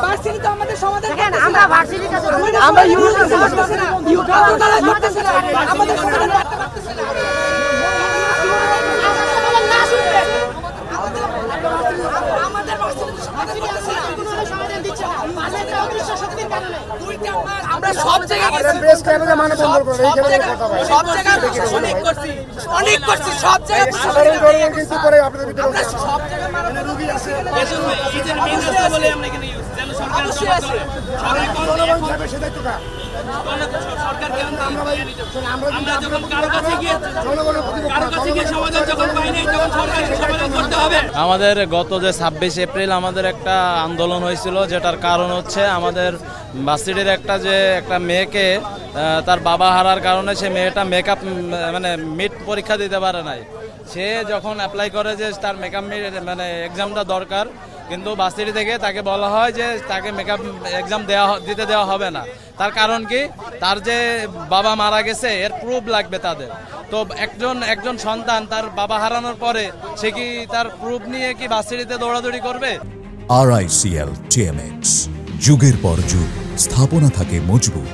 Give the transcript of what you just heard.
Varsity তো আমাদের সমাধান দেখেন আমরা ভার্সিটির কাছে আমরা ইউনিভার্সিটি করতেছি না আমাদের সমাধান করতে পারতেছি না না শুনবে আমাদের ভার্সিটি সমাধান করতেছে না কোনো সমাধান দিচ্ছে না মাঝে অদৃশ্য শক্তির কারণে দুইটা মাস আমরা সব জায়গায় গেছি প্রেস ক্যামেরা মানে বন্ধ করে এইখানে কথা ভাই সব জায়গায় অনেক করছি সব জায়গায় সাধারণ জনগণ কিন্তু করে আপনাদের ভিতরে আমরা সব জায়গায় মাননীয় রোগী আছে এজন্য ঈদের মেইন রাস্তা বলে আমরা এখানে ইউজ যেন সরকার অবশ্যই আছে জনগণ যাবে সেটাই তো কাজ সরকার কেন আমরা যখন কারো কাছে গিয়ে সমাধান যখন পাই নাই তখন সরকারকে সমাধান করতে হবে। আমাদের গত যে 26 এপ্রিল আমাদের একটা আন্দোলন হয়েছিল, যেটার কারণ হচ্ছে আমাদের ভার্সিটির একটা মেয়েকে তার বাবা হারার কারণে সে মেয়েটা মেকআপ মানে মিড পরীক্ষা দিতে পারে নাই। সে যখন অ্যাপ্লাই করে যে তার মেকআপ মানে এক্সামটা দরকার, কিন্তু ভার্সিটি থেকে তাকে বলা হয় যে তাকে মেকআপ এক্সাম দিতে দেওয়া হবে না। তার কারণ কি, তার যে বাবা মারা গেছে এর প্রুফ লাগবে তাদের। তো একজন সন্তান তার বাবা হারানোর পরে সে কি তার প্রুফ নিয়ে কি ভার্সিটিতে দৌড়াদৌড়ি করবে? RICL TMX, যুগের পর যুগ স্থাপনা থাকে মজবুত।